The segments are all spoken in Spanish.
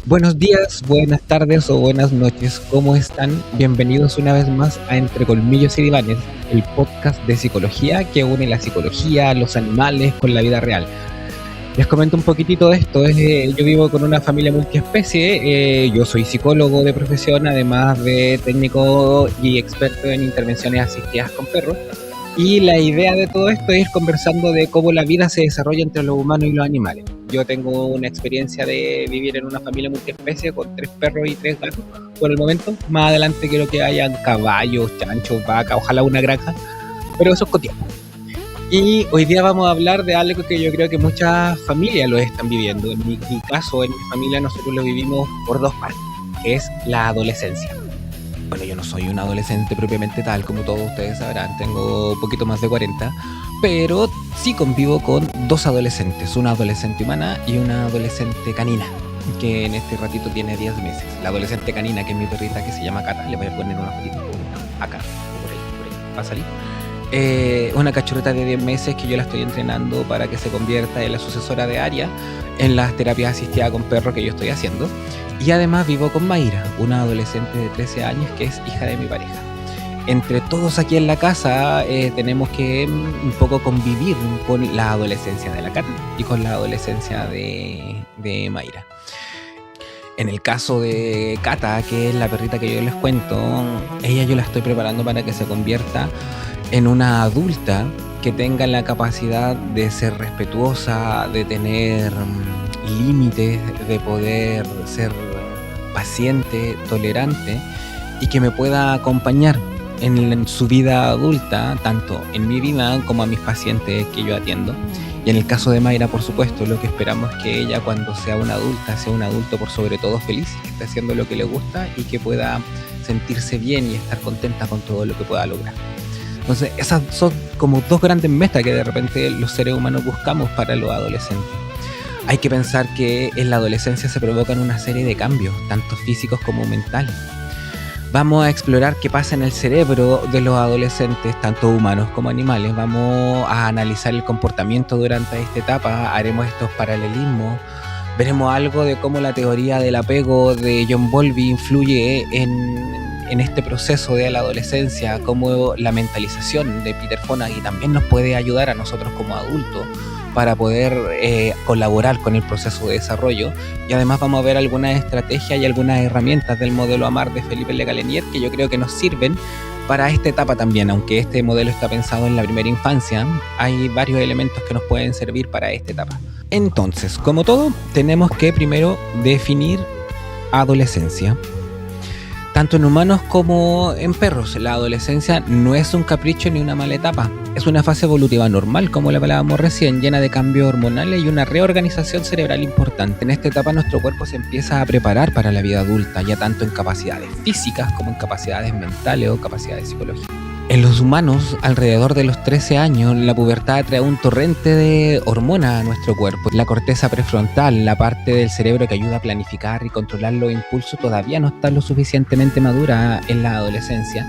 Buenos días, buenas tardes o buenas noches, ¿cómo están? Bienvenidos una vez más a Entre Colmillos y Divanes, el podcast de psicología que une la psicología, los animales con la vida real. Les comento un poquitito de esto. Yo vivo con una familia multiespecie. Yo soy psicólogo de profesión, además de técnico y experto en intervenciones asistidas con perros. Y la idea de todo esto es ir conversando de cómo la vida se desarrolla entre los humanos y los animales. Yo tengo una experiencia de vivir en una familia multiespecie con 3 perros y 3 gatos por el momento. Más adelante quiero que hayan caballos, chanchos, vacas, ojalá una granja, pero eso es con tiempo. Y hoy día vamos a hablar de algo que yo creo que muchas familias lo están viviendo. En mi caso, en mi familia, nosotros lo vivimos por 2 partes, que es la adolescencia. Bueno, yo no soy un adolescente propiamente tal, como todos ustedes sabrán, tengo un poquito más de 40, pero sí convivo con 2 adolescentes, una adolescente humana y una adolescente canina, que en este ratito tiene 10 meses. La adolescente canina, que es mi perrita, que se llama Cata, le voy a poner una fotito acá, por ahí, va a salir. Una cachorreta de 10 meses que yo la estoy entrenando para que se convierta en la sucesora de Aria en las terapias asistidas con perros que yo estoy haciendo. Y además vivo con Mayra, una adolescente de 13 años que es hija de mi pareja. Entre todos aquí en la casa tenemos que un poco convivir con la adolescencia de la Cata y con la adolescencia de Mayra. En el caso de Cata, que es la perrita que yo les cuento, ella yo la estoy preparando para que se convierta en una adulta que tenga la capacidad de ser respetuosa, de tener límites, de poder ser paciente, tolerante y que me pueda acompañar en su vida adulta, tanto en mi vida como a mis pacientes que yo atiendo. Y en el caso de Mayra, por supuesto, lo que esperamos es que ella, cuando sea una adulta, sea un adulto por sobre todo feliz, que esté haciendo lo que le gusta y que pueda sentirse bien y estar contenta con todo lo que pueda lograr. Entonces, esas son como 2 grandes metas que de repente los seres humanos buscamos para los adolescentes. Hay que pensar que en la adolescencia se provocan una serie de cambios, tanto físicos como mentales. Vamos a explorar qué pasa en el cerebro de los adolescentes, tanto humanos como animales. Vamos a analizar el comportamiento durante esta etapa, haremos estos paralelismos, veremos algo de cómo la teoría del apego de John Bowlby influye en este proceso de la adolescencia, cómo la mentalización de Peter Fonagy también nos puede ayudar a nosotros como adultos para poder colaborar con el proceso de desarrollo. Y además vamos a ver algunas estrategias y algunas herramientas del modelo AMAR de Felipe Legalenier que yo creo que nos sirven para esta etapa también. Aunque este modelo está pensado en la primera infancia, hay varios elementos que nos pueden servir para esta etapa. Entonces, como todo, tenemos que primero definir adolescencia. Tanto en humanos como en perros, la adolescencia no es un capricho ni una mala etapa. Es una fase evolutiva normal, como le hablábamos recién, llena de cambios hormonales y una reorganización cerebral importante. En esta etapa nuestro cuerpo se empieza a preparar para la vida adulta, ya tanto en capacidades físicas como en capacidades mentales o capacidades psicológicas. En los humanos, alrededor de los 13 años, la pubertad trae un torrente de hormonas a nuestro cuerpo. La corteza prefrontal, la parte del cerebro que ayuda a planificar y controlar los impulsos, todavía no está lo suficientemente madura en la adolescencia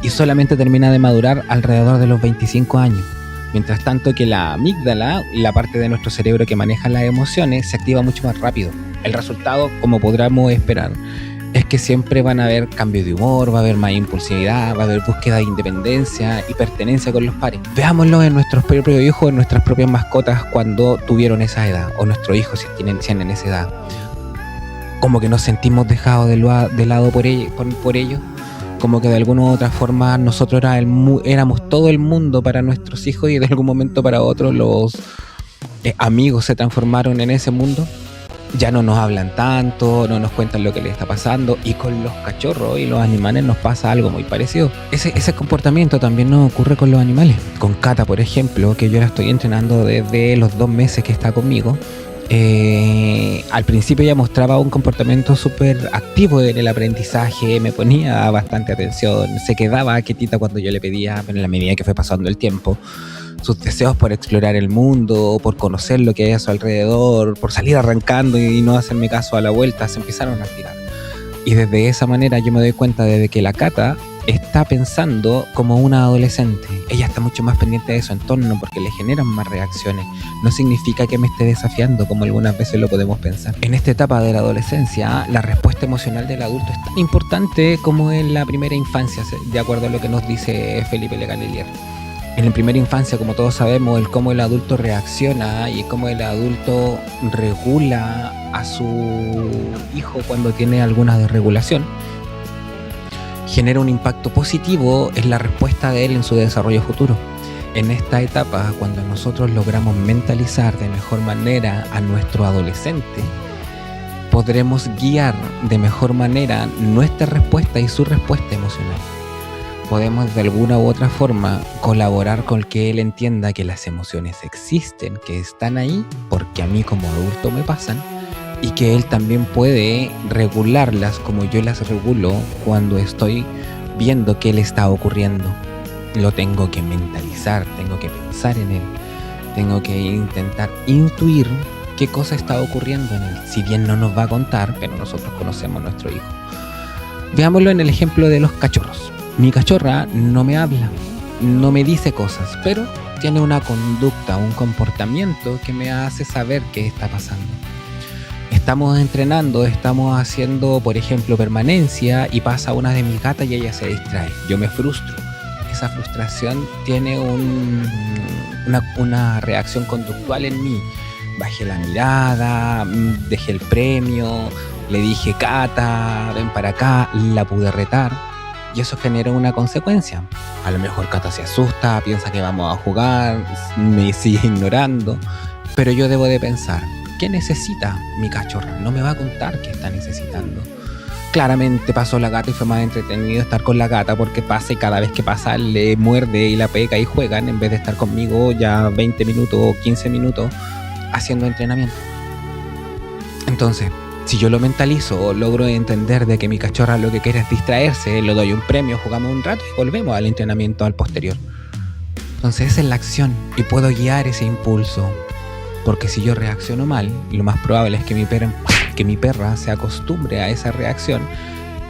y solamente termina de madurar alrededor de los 25 años. Mientras tanto que la amígdala, la parte de nuestro cerebro que maneja las emociones, se activa mucho más rápido. El resultado, como podríamos esperar, es que siempre van a haber cambios de humor, va a haber más impulsividad, va a haber búsqueda de independencia y pertenencia con los pares. Veámoslo en nuestros propios hijos, en nuestras propias mascotas cuando tuvieron esa edad, o nuestros hijos si tienen esa edad. Como que nos sentimos dejados de lado por ellos, como que de alguna u otra forma nosotros éramos todo el mundo para nuestros hijos y de algún momento para otros los amigos se transformaron en ese mundo. Ya no nos hablan tanto, no nos cuentan lo que les está pasando, y con los cachorros y los animales nos pasa algo muy parecido. Ese comportamiento también nos ocurre con los animales. Con Cata, por ejemplo, que yo la estoy entrenando desde los 2 meses que está conmigo. Al principio ella mostraba un comportamiento súper activo en el aprendizaje, me ponía bastante atención, se quedaba quietita cuando yo le pedía, pero en la medida que fue pasando el tiempo, sus deseos por explorar el mundo, por conocer lo que hay a su alrededor, por salir arrancando y no hacerme caso a la vuelta, se empezaron a activar. Y desde esa manera yo me doy cuenta de que la Cata está pensando como una adolescente. Ella está mucho más pendiente de su entorno porque le generan más reacciones. No significa que me esté desafiando como algunas veces lo podemos pensar. En esta etapa de la adolescencia, la respuesta emocional del adulto es tan importante como en la primera infancia, de acuerdo a lo que nos dice Felipe Legallelier. En la primera infancia, como todos sabemos, el cómo el adulto reacciona y cómo el adulto regula a su hijo cuando tiene alguna desregulación genera un impacto positivo en la respuesta de él en su desarrollo futuro. En esta etapa, cuando nosotros logramos mentalizar de mejor manera a nuestro adolescente, podremos guiar de mejor manera nuestra respuesta y su respuesta emocional. Podemos de alguna u otra forma colaborar con que él entienda que las emociones existen, que están ahí, porque a mí como adulto me pasan, y que él también puede regularlas como yo las regulo cuando estoy viendo qué le está ocurriendo. Lo tengo que mentalizar, tengo que pensar en él, tengo que intentar intuir qué cosa está ocurriendo en él. Si bien no nos va a contar, pero nosotros conocemos a nuestro hijo. Veámoslo en el ejemplo de los cachorros. Mi cachorra no me habla, no me dice cosas, pero tiene una conducta, un comportamiento que me hace saber qué está pasando. Estamos entrenando, estamos haciendo, por ejemplo, permanencia y pasa una de mis gatas y ella se distrae. Yo me frustro. Esa frustración tiene una reacción conductual en mí. Bajé la mirada, dejé el premio, le dije, Cata, ven para acá, la pude retar. Y eso genera una consecuencia. A lo mejor Cata se asusta, piensa que vamos a jugar, me sigue ignorando. Pero yo debo de pensar, ¿qué necesita mi cachorra? No me va a contar qué está necesitando. Claramente pasó la gata y fue más entretenido estar con la gata porque pasa y cada vez que pasa le muerde y la pega y juegan en vez de estar conmigo ya 20 minutos o 15 minutos haciendo entrenamiento. Entonces, si yo lo mentalizo, logro entender de que mi cachorra lo que quiere es distraerse, le doy un premio, jugamos un rato y volvemos al entrenamiento al posterior. Entonces esa es la acción y puedo guiar ese impulso. Porque si yo reacciono mal, lo más probable es que mi perra se acostumbre a esa reacción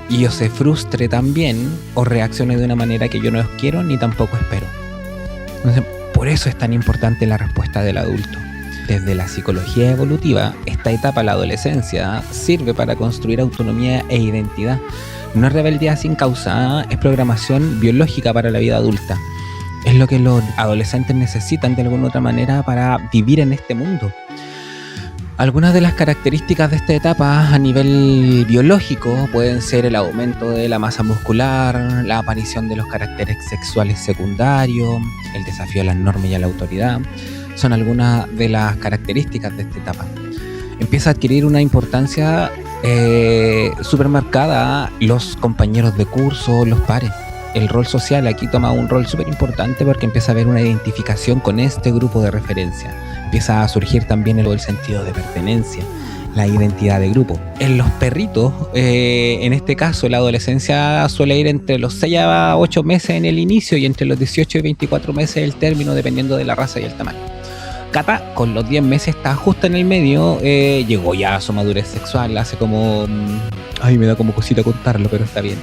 y yo se frustre también o reaccione de una manera que yo no quiero ni tampoco espero. Entonces, por eso es tan importante la respuesta del adulto. Desde la psicología evolutiva, esta etapa, la adolescencia, sirve para construir autonomía e identidad. No es rebeldía sin causa, es programación biológica para la vida adulta. Es lo que los adolescentes necesitan de alguna u otra manera para vivir en este mundo. Algunas de las características de esta etapa a nivel biológico pueden ser el aumento de la masa muscular, la aparición de los caracteres sexuales secundarios, el desafío a las normas y a la autoridad. Son algunas de las características de esta etapa. Empieza a adquirir una importancia súper marcada los compañeros de curso, los pares. El rol social aquí toma un rol súper importante porque empieza a haber una identificación con este grupo de referencia. Empieza a surgir también el sentido de pertenencia, la identidad de grupo. En los perritos, en este caso, la adolescencia suele ir entre los 6 a 8 meses en el inicio y entre los 18 y 24 meses el término, dependiendo de la raza y el tamaño. Cata, con los 10 meses, está justo en el medio, llegó ya a su madurez sexual, hace como... Ay, me da como cosita contarlo, pero está bien.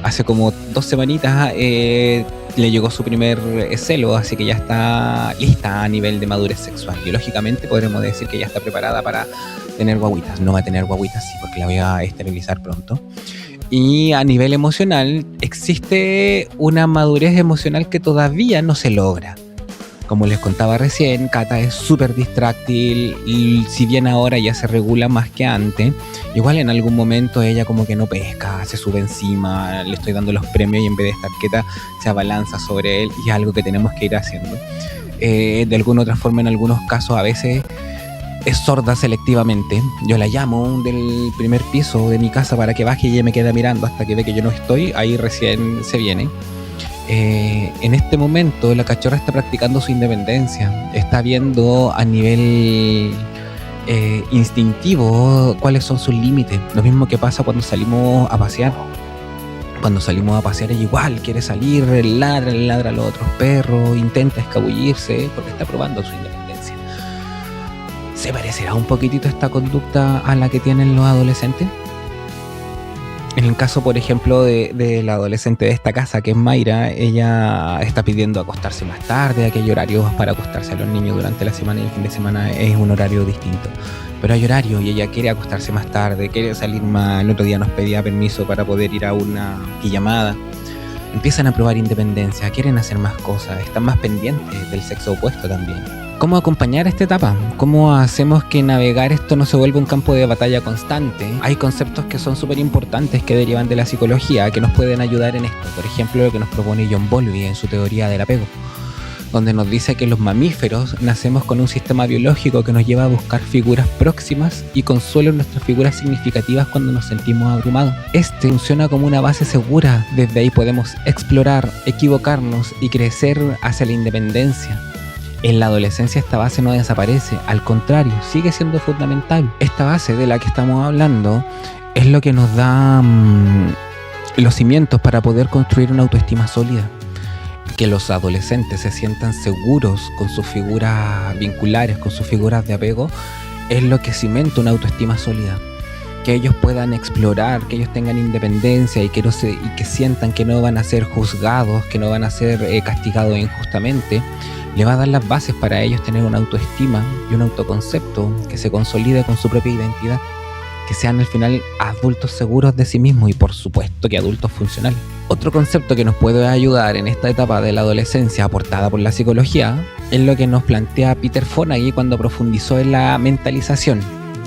Hace como 2 semanitas le llegó su primer celo, así que ya está lista a nivel de madurez sexual. Biológicamente podremos decir que ya está preparada para tener guaguitas. No va a tener guaguitas, sí, porque la voy a esterilizar pronto. Y a nivel emocional, existe una madurez emocional que todavía no se logra. Como les contaba recién, Cata es súper distráctil y si bien ahora ya se regula más que antes, igual en algún momento ella como que no pesca, se sube encima, le estoy dando los premios y en vez de estar quieta se abalanza sobre él y es algo que tenemos que ir haciendo. De alguna otra forma, en algunos casos a veces es sorda selectivamente. Yo la llamo del primer piso de mi casa para que baje y ella me queda mirando hasta que ve que yo no estoy, ahí recién se viene. En este momento la cachorra está practicando su independencia, está viendo a nivel instintivo cuáles son sus límites. Lo mismo que pasa cuando salimos a pasear. Cuando salimos a pasear ella igual quiere salir, ladra a los otros perros, intenta escabullirse porque está probando su independencia. ¿Se parecerá un poquitito esta conducta a la que tienen los adolescentes? En el caso, por ejemplo, de la adolescente de esta casa, que es Mayra, ella está pidiendo acostarse más tarde, aquellos horarios para acostarse a los niños durante la semana y el fin de semana es un horario distinto. Pero hay horario y ella quiere acostarse más tarde, quiere salir más. El otro día nos pedía permiso para poder ir a una pijamada. Empiezan a probar independencia, quieren hacer más cosas, están más pendientes del sexo opuesto también. ¿Cómo acompañar esta etapa? ¿Cómo hacemos que navegar esto no se vuelva un campo de batalla constante? Hay conceptos que son súper importantes que derivan de la psicología que nos pueden ayudar en esto. Por ejemplo, lo que nos propone John Bowlby en su teoría del apego, donde nos dice que los mamíferos nacemos con un sistema biológico que nos lleva a buscar figuras próximas y consuelo en nuestras figuras significativas cuando nos sentimos abrumados. Este funciona como una base segura, desde ahí podemos explorar, equivocarnos y crecer hacia la independencia. En la adolescencia esta base no desaparece, al contrario, sigue siendo fundamental. Esta base de la que estamos hablando es lo que nos da los cimientos para poder construir una autoestima sólida. Que los adolescentes se sientan seguros con sus figuras vinculares, con sus figuras de apego, es lo que cimenta una autoestima sólida. Que ellos puedan explorar, que ellos tengan independencia y que sientan que no van a ser juzgados, que no van a ser castigados injustamente, le va a dar las bases para ellos tener una autoestima y un autoconcepto que se consolide con su propia identidad, que sean al final adultos seguros de sí mismos y por supuesto que adultos funcionales. Otro concepto que nos puede ayudar en esta etapa de la adolescencia aportada por la psicología es lo que nos plantea Peter Fonagy cuando profundizó en la mentalización,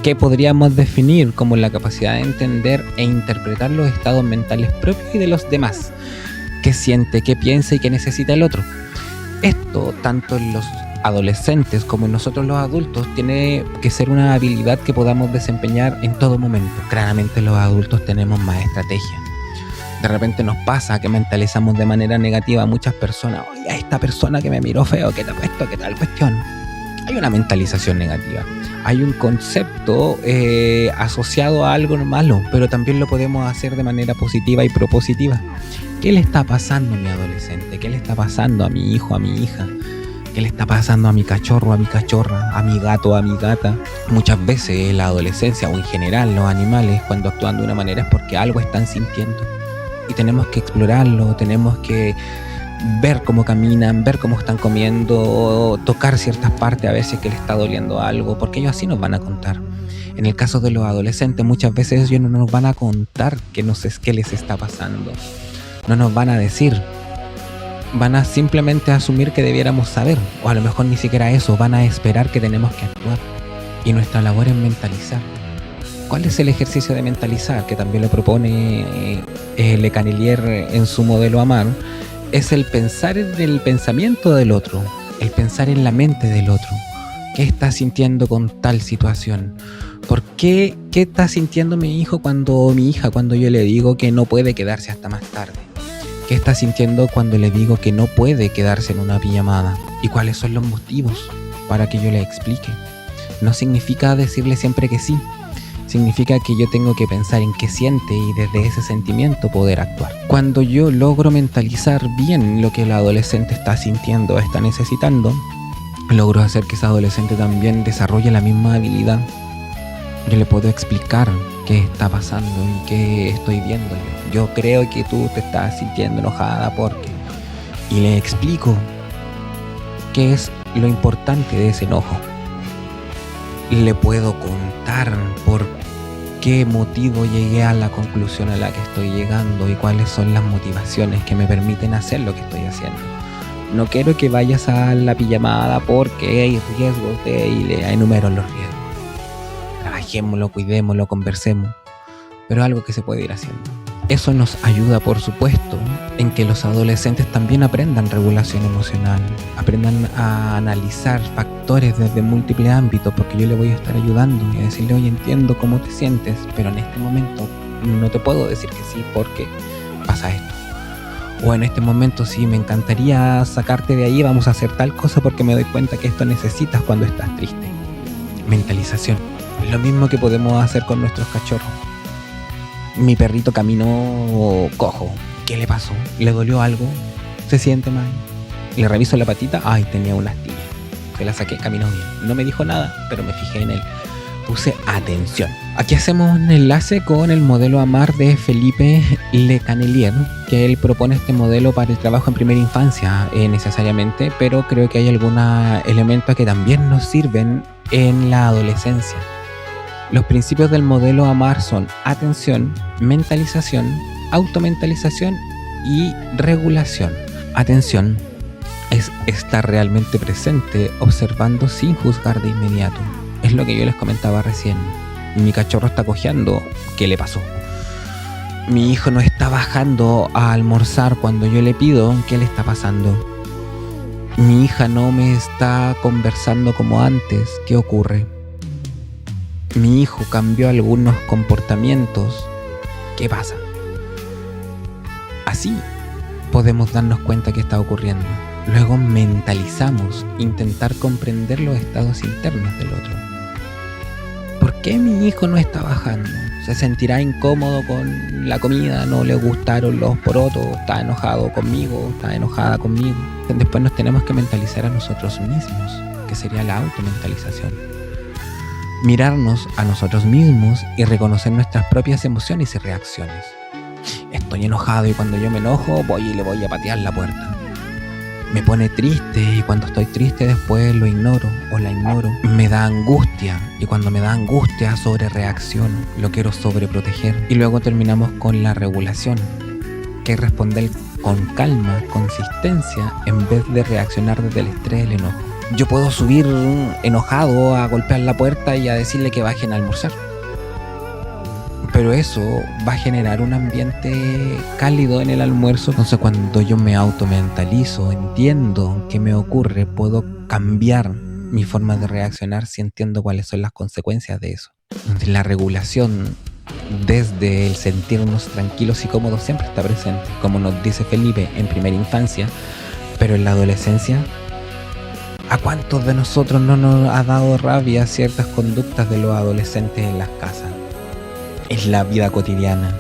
que podríamos definir como la capacidad de entender e interpretar los estados mentales propios y de los demás, qué siente, qué piensa y qué necesita el otro. Esto, tanto en los adolescentes como en nosotros los adultos, tiene que ser una habilidad que podamos desempeñar en todo momento. Claramente los adultos tenemos más estrategia. De repente nos pasa que mentalizamos de manera negativa a muchas personas. Oye, a esta persona que me miró feo, ¿qué te ha puesto? ¿Qué tal cuestión? Hay una mentalización negativa. Hay un concepto asociado a algo malo, pero también lo podemos hacer de manera positiva y propositiva. ¿Qué le está pasando a mi adolescente? ¿Qué le está pasando a mi hijo, a mi hija? ¿Qué le está pasando a mi cachorro, a mi cachorra, a mi gato, a mi gata? Muchas veces la adolescencia o en general los animales cuando actúan de una manera es porque algo están sintiendo. Y tenemos que explorarlo, tenemos que ver cómo caminan, ver cómo están comiendo, tocar ciertas partes a ver si es que le está doliendo algo, porque ellos así nos van a contar. En el caso de los adolescentes muchas veces ellos no nos van a contar qué les está pasando. No nos van a decir. Van a simplemente asumir que debiéramos saber, o a lo mejor ni siquiera eso, van a esperar que tenemos que actuar. Y nuestra labor es mentalizar. ¿Cuál es el ejercicio de mentalizar? Que también lo propone Le Canelier en su modelo Amar. Es el pensar en el pensamiento del otro, el pensar en la mente del otro. ¿Qué está sintiendo con tal situación? ¿Por qué? ¿Qué está sintiendo mi hijo mi hija cuando yo le digo que no puede quedarse hasta más tarde? ¿Qué está sintiendo cuando le digo que no puede quedarse en una pijamada? ¿Y cuáles son los motivos para que yo le explique? No significa decirle siempre que sí. Significa que yo tengo que pensar en qué siente y desde ese sentimiento poder actuar. Cuando yo logro mentalizar bien lo que el adolescente está sintiendo o está necesitando, logro hacer que ese adolescente también desarrolle la misma habilidad. Yo le puedo explicar qué está pasando y qué estoy viendo yo. Yo creo que tú te estás sintiendo enojada porque... Y le explico qué es lo importante de ese enojo. Le puedo contar por qué motivo llegué a la conclusión a la que estoy llegando y cuáles son las motivaciones que me permiten hacer lo que estoy haciendo. No quiero que vayas a la pijamada porque hay riesgos y le enumero los riesgos. Trabajémoslo, cuidémoslo, conversemos, pero algo que se puede ir haciendo. Eso nos ayuda, por supuesto, en que los adolescentes también aprendan regulación emocional, aprendan a analizar factores desde múltiples ámbitos, porque yo le voy a estar ayudando y a decirle, oye, entiendo cómo te sientes, pero en este momento no te puedo decir que sí porque pasa esto. O en este momento sí, me encantaría sacarte de ahí, vamos a hacer tal cosa porque me doy cuenta que esto necesitas cuando estás triste. Mentalización. Lo mismo que podemos hacer con nuestros cachorros. Mi perrito caminó cojo. ¿Qué le pasó? ¿Le dolió algo? ¿Se siente mal? Le reviso la patita. Ay, tenía una astilla. Se la saqué, caminó bien. No me dijo nada, pero me fijé en él. puse atención. Aquí hacemos un enlace con el modelo AMAR de Felipe Le Canelier, que él propone este modelo para el trabajo en primera infancia necesariamente, pero creo que hay algunos elementos que también nos sirven en la adolescencia. Los principios del modelo AMAR son atención, mentalización, automentalización y regulación. Atención es estar realmente presente, observando sin juzgar de inmediato. Es lo que yo les comentaba recién. Mi cachorro está cojeando, ¿qué le pasó? Mi hijo no está bajando a almorzar cuando yo le pido, ¿qué le está pasando? Mi hija no me está conversando como antes, ¿qué ocurre? Mi hijo cambió algunos comportamientos, ¿qué pasa? Así podemos darnos cuenta que está ocurriendo. Luego mentalizamos, intentar comprender los estados internos del otro. ¿Por qué mi hijo no está bajando? ¿Se sentirá incómodo con la comida? ¿No le gustaron los porotos? ¿Está enojado conmigo? ¿Está enojada conmigo? Después nos tenemos que mentalizar a nosotros mismos, que sería la automentalización. Mirarnos a nosotros mismos y reconocer nuestras propias emociones y reacciones. Estoy enojado y cuando yo me enojo voy y le voy a patear la puerta. Me pone triste y cuando estoy triste después lo ignoro o la ignoro. Me da angustia y cuando me da angustia sobrereacciono, lo quiero sobreproteger. Y luego terminamos con la regulación, que es responder con calma, consistencia, en vez de reaccionar desde el estrés, el enojo. Yo puedo subir enojado a golpear la puerta y a decirle que bajen a almorzar. Pero eso va a generar un ambiente cálido en el almuerzo. Entonces cuando yo me automentalizo, entiendo qué me ocurre, puedo cambiar mi forma de reaccionar si entiendo cuáles son las consecuencias de eso. La regulación desde el sentirnos tranquilos y cómodos siempre está presente, como nos dice Felipe, en primera infancia, pero en la adolescencia, ¿a cuántos de nosotros no nos ha dado rabia ciertas conductas de los adolescentes en las casas? Es la vida cotidiana.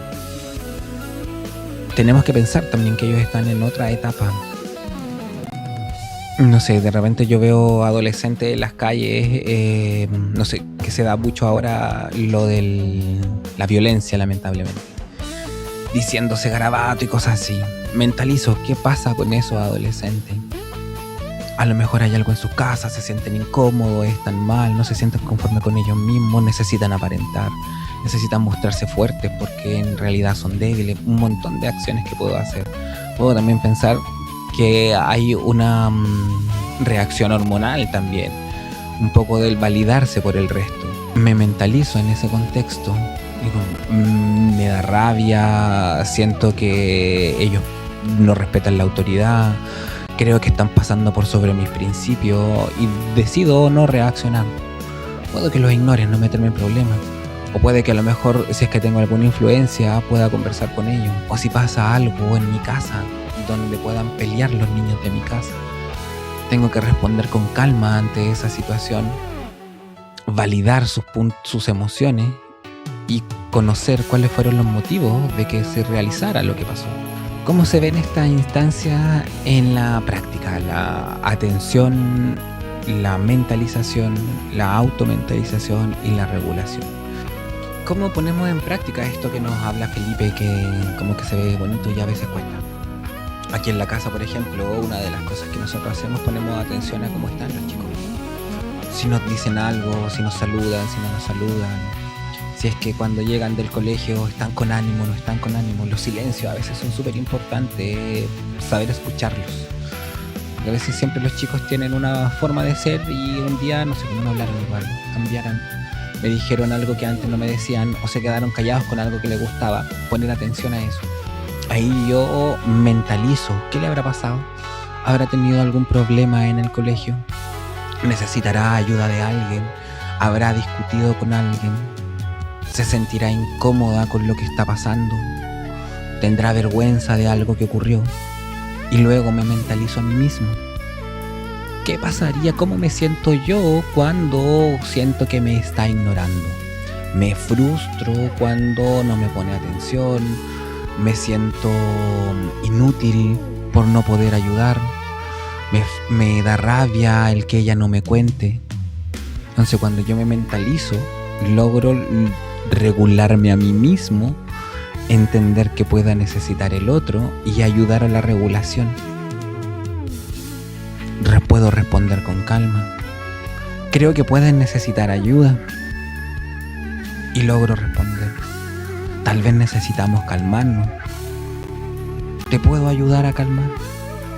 Tenemos que pensar también que ellos están en otra etapa. No sé, de repente yo veo adolescentes en las calles, no sé, que se da mucho ahora lo de la violencia, lamentablemente. Diciéndose garabato y cosas así. Mentalizo, ¿qué pasa con esos adolescentes? A lo mejor hay algo en sus casas, se sienten incómodos, están mal, no se sienten conformes con ellos mismos, necesitan aparentar, necesitan mostrarse fuertes porque en realidad son débiles. Un montón de acciones que puedo hacer. Puedo también pensar que hay una reacción hormonal también, un poco del validarse por el resto. Me mentalizo en ese contexto, digo, me da rabia, siento que ellos no respetan la autoridad, creo que están pasando por sobre mis principios y decido no reaccionar. Puedo que los ignore, no meterme en problemas. O puede que a lo mejor, si es que tengo alguna influencia, pueda conversar con ellos. O si pasa algo en mi casa donde puedan pelear los niños de mi casa, tengo que responder con calma ante esa situación, validar sus emociones y conocer cuáles fueron los motivos de que se realizara lo que pasó. ¿Cómo se ve en esta instancia en la práctica? La atención, la mentalización, la automentalización y la regulación. ¿Cómo ponemos en práctica esto que nos habla Felipe, que como que se ve bonito y a veces cuesta? Aquí en la casa, por ejemplo, una de las cosas que nosotros hacemos, ponemos atención a cómo están los chicos. Si nos dicen algo, si nos saludan, si no nos saludan. Si es que cuando llegan del colegio están con ánimo, no están con ánimo. Los silencios a veces son súper importantes, saber escucharlos. Porque a veces siempre los chicos tienen una forma de ser y un día, no sé, no hablaron igual, cambiaron. Me dijeron algo que antes no me decían o se quedaron callados con algo que les gustaba. Poner atención a eso. Ahí yo mentalizo, ¿qué le habrá pasado? ¿Habrá tenido algún problema en el colegio? ¿Necesitará ayuda de alguien? ¿Habrá discutido con alguien? ¿Se sentirá incómoda con lo que está pasando? ¿Tendrá vergüenza de algo que ocurrió? Y luego me mentalizo a mí mismo. ¿Qué pasaría? ¿Cómo me siento yo cuando siento que me está ignorando? Me frustro cuando no me pone atención. Me siento inútil por no poder ayudar. Me da rabia el que ella no me cuente. Entonces cuando yo me mentalizo, logro regularme a mí mismo, entender que pueda necesitar el otro y ayudar a la regulación. Puedo responder con calma. Creo que puedes necesitar ayuda y logro responder. Tal vez necesitamos calmarnos. ¿Te puedo ayudar a calmar?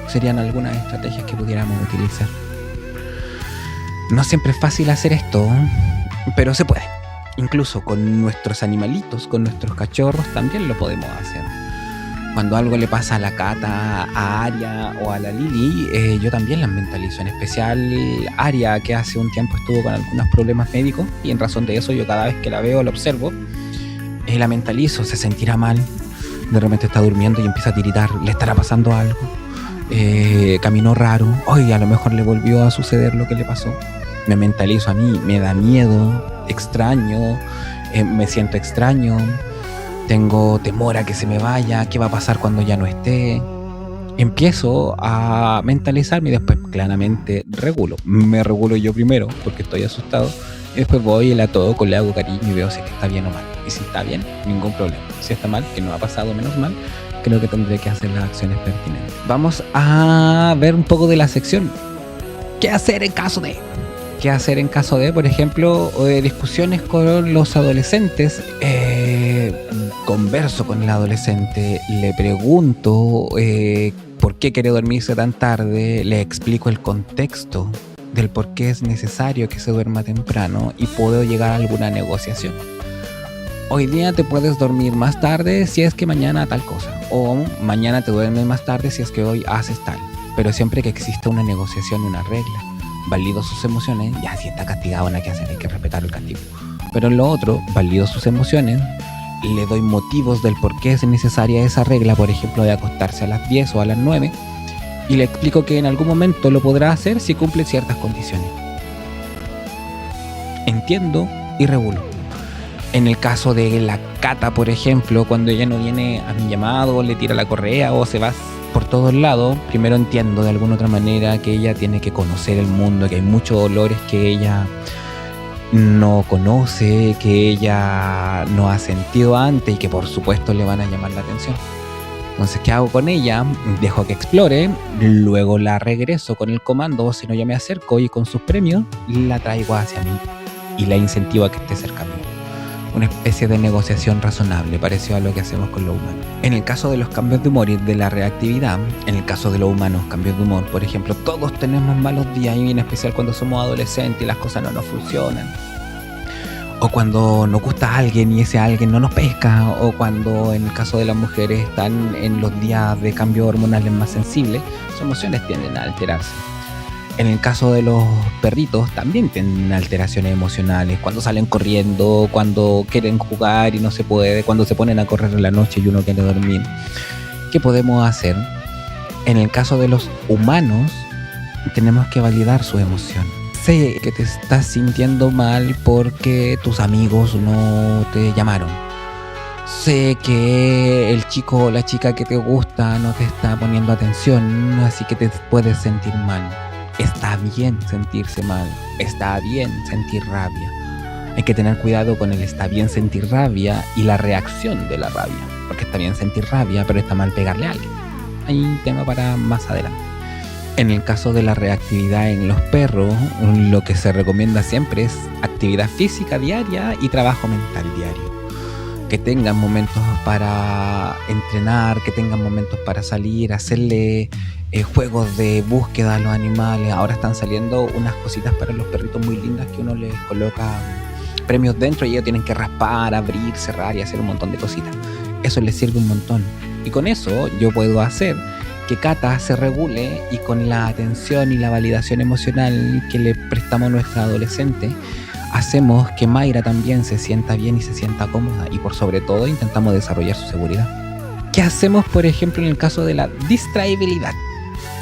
Serían algunas estrategias que pudiéramos utilizar. No siempre es fácil hacer esto, pero se puede. Incluso con nuestros animalitos, con nuestros cachorros, también lo podemos hacer. Cuando algo le pasa a la Cata, a Aria o a la Lili, yo también las mentalizo. En especial Aria, que hace un tiempo estuvo con algunos problemas médicos, y en razón de eso yo cada vez que la veo, la observo, la mentalizo. Se sentirá mal, de repente está durmiendo y empieza a tiritar, le estará pasando algo, caminó raro, hoy a lo mejor le volvió a suceder lo que le pasó. Me mentalizo a mí, me da miedo, extraño, me siento extraño, tengo temor a que se me vaya, qué va a pasar cuando ya no esté. Empiezo a mentalizarme y después claramente me regulo yo primero porque estoy asustado, y después voy y la toco, le hago cariño y veo si está bien o mal. Y si está bien, ningún problema. Si está mal, que no ha pasado, menos mal, creo que tendré que hacer las acciones pertinentes. Vamos a ver un poco de la sección ¿qué hacer en caso de? ¿Qué hacer en caso de, por ejemplo, discusiones con los adolescentes? Converso con el adolescente, le pregunto por qué quiere dormirse tan tarde, le explico el contexto del por qué es necesario que se duerma temprano y puedo llegar a alguna negociación. Hoy día te puedes dormir más tarde si es que mañana tal cosa, o mañana te duermes más tarde si es que hoy haces tal, pero siempre que exista una negociación y una regla. Valido sus emociones, ya si está castigado, nada que hacer, hay que respetar el castigo. Pero en lo otro, valido sus emociones, le doy motivos del por qué es necesaria esa regla, por ejemplo, de acostarse a las 10 o a las 9, y le explico que en algún momento lo podrá hacer si cumple ciertas condiciones. Entiendo y regulo. En el caso de la Cata, por ejemplo, cuando ella no viene a mi llamado, le tira la correa o se va por todos lados, primero entiendo de alguna otra manera que ella tiene que conocer el mundo, que hay muchos olores que ella no conoce, que ella no ha sentido antes y que por supuesto le van a llamar la atención. Entonces, ¿qué hago con ella? Dejo que explore, luego la regreso con el comando, si no yo me acerco y con sus premios la traigo hacia mí y la incentivo a que esté cerca mío. Una especie de negociación razonable, parecido a lo que hacemos con lo humano. En el caso de los cambios de humor y de la reactividad, en el caso de los humanos, cambios de humor, por ejemplo, todos tenemos malos días, y en especial cuando somos adolescentes y las cosas no nos funcionan, o cuando nos gusta alguien y ese alguien no nos pesca, o cuando en el caso de las mujeres están en los días de cambios hormonales más sensibles, sus emociones tienden a alterarse. En el caso de los perritos también tienen alteraciones emocionales, cuando salen corriendo, cuando quieren jugar y no se puede, cuando se ponen a correr en la noche y uno quiere dormir. ¿Qué podemos hacer? En el caso de los humanos, tenemos que validar su emoción. Sé que te estás sintiendo mal porque tus amigos no te llamaron. Sé que el chico o la chica que te gusta no te está poniendo atención, así que te puedes sentir mal. Está bien sentirse mal, está bien sentir rabia. Hay que tener cuidado con el está bien sentir rabia y la reacción de la rabia, porque está bien sentir rabia, pero está mal pegarle a alguien. Hay un tema para más adelante. En el caso de la reactividad en los perros, lo que se recomienda siempre es actividad física diaria y trabajo mental diario. Que tengan momentos para entrenar, que tengan momentos para salir, hacerle juegos de búsqueda a los animales. Ahora están saliendo unas cositas para los perritos muy lindas que uno les coloca premios dentro y ellos tienen que raspar, abrir, cerrar y hacer un montón de cositas. Eso les sirve un montón. Y con eso yo puedo hacer que Cata se regule, y con la atención y la validación emocional que le prestamos a nuestra adolescente, hacemos que Mayra también se sienta bien y se sienta cómoda, y por sobre todo intentamos desarrollar su seguridad. ¿Qué hacemos, por ejemplo, en el caso de la distraibilidad?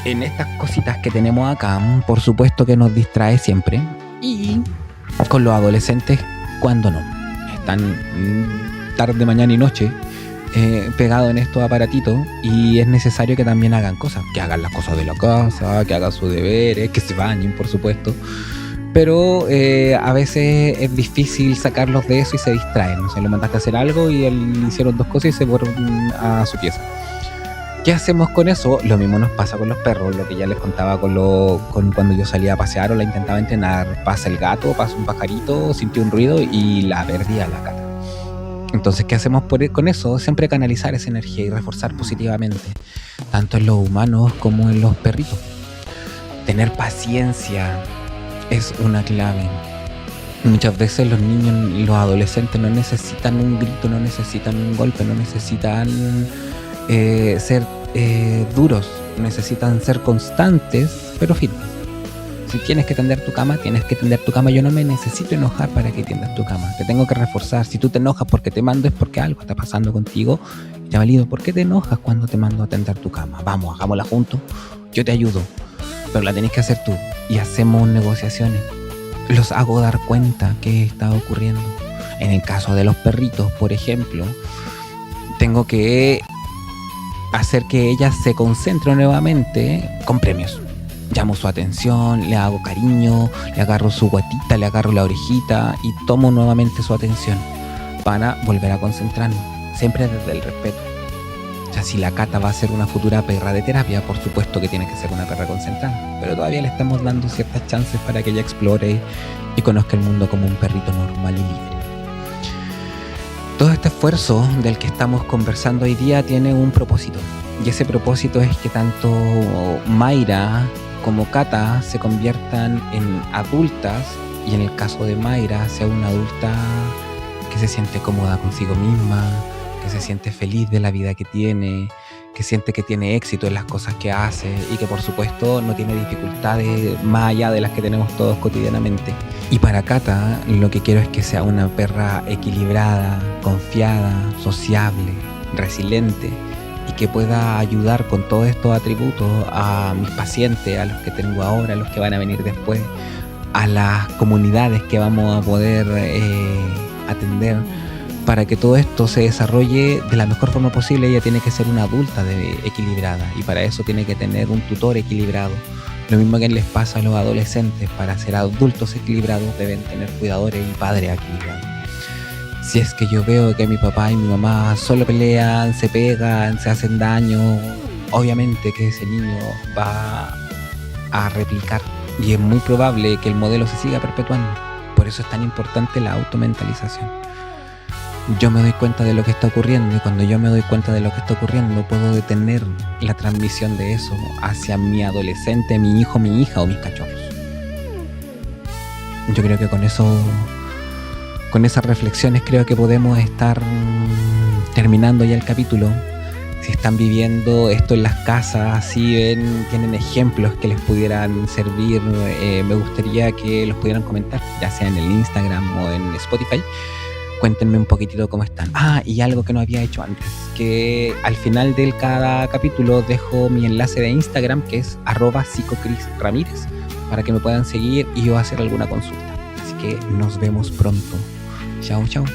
En estas cositas que tenemos acá, por supuesto que nos distrae siempre, y con los adolescentes, cuando no, están tarde, mañana y noche pegados en estos aparatitos, y es necesario que también hagan cosas, que hagan las cosas de la casa, que hagan sus deberes, que se bañen, por supuesto. pero a veces es difícil sacarlos de eso y se distraen. O sea, lo mandaste a hacer algo y él hicieron 2 cosas y se fueron a su pieza. ¿Qué hacemos con eso? Lo mismo nos pasa con los perros, lo que ya les contaba con cuando yo salía a pasear o la intentaba entrenar. Pasa el gato, pasa un pajarito, sintió un ruido y la perdía la Cata. Entonces, ¿qué hacemos con eso? Siempre canalizar esa energía y reforzar positivamente, tanto en los humanos como en los perritos. Tener paciencia es una clave. Muchas veces los niños y los adolescentes no necesitan un grito, no necesitan un golpe, no necesitan ser duros, necesitan ser constantes, pero firmes. Si tienes que tender tu cama, tienes que tender tu cama. Yo no me necesito enojar para que tiendas tu cama. Te tengo que reforzar. Si tú te enojas porque te mando, es porque algo está pasando contigo. Ya valido, ¿por qué te enojas cuando te mando a tender tu cama? Vamos, hagámosla juntos. Yo te ayudo, pero la tenés que hacer tú. Y hacemos negociaciones. Los hago dar cuenta qué está ocurriendo. En el caso de los perritos, por ejemplo, tengo que hacer que ella se concentre nuevamente con premios. Llamo su atención, le hago cariño, le agarro su guatita, le agarro la orejita y tomo nuevamente su atención para volver a concentrarme, siempre desde el respeto. O sea, si la Cata va a ser una futura perra de terapia, por supuesto que tiene que ser una perra concentrada, pero todavía le estamos dando ciertas chances para que ella explore y conozca el mundo como un perrito normal y libre. Todo este esfuerzo del que estamos conversando hoy día tiene un propósito, y ese propósito es que tanto Mayra como Cata se conviertan en adultas, y en el caso de Mayra sea una adulta que se siente cómoda consigo misma, que se siente feliz de la vida que tiene, que siente que tiene éxito en las cosas que hace y que por supuesto no tiene dificultades más allá de las que tenemos todos cotidianamente. Y para Cata lo que quiero es que sea una perra equilibrada, confiada, sociable, resiliente, y que pueda ayudar con todos estos atributos a mis pacientes, a los que tengo ahora, a los que van a venir después, a las comunidades que vamos a poder atender, para que todo esto se desarrolle de la mejor forma posible. Ella tiene que ser una adulta equilibrada, y para eso tiene que tener un tutor equilibrado. Lo mismo que les pasa a los adolescentes, para ser adultos equilibrados deben tener cuidadores y padres equilibrados. Si es que yo veo que mi papá y mi mamá solo pelean, se pegan, se hacen daño, obviamente que ese niño va a replicar, y es muy probable que el modelo se siga perpetuando. Por eso es tan importante la automentalización. Yo me doy cuenta de lo que está ocurriendo, y cuando yo me doy cuenta de lo que está ocurriendo, puedo detener la transmisión de eso hacia mi adolescente, mi hijo, mi hija o mis cachorros. Yo creo que con eso, con esas reflexiones, creo que podemos estar terminando ya el capítulo. Si están viviendo esto en las casas, si ven, tienen ejemplos que les pudieran servir, me gustaría que los pudieran comentar, ya sea en el Instagram o en Spotify. Cuéntenme un poquitito cómo están. Y algo que no había hecho antes, que al final de cada capítulo dejo mi enlace de Instagram, que es @psicocrisramírez, para que me puedan seguir y yo hacer alguna consulta. Así que nos vemos pronto. Chao, chao.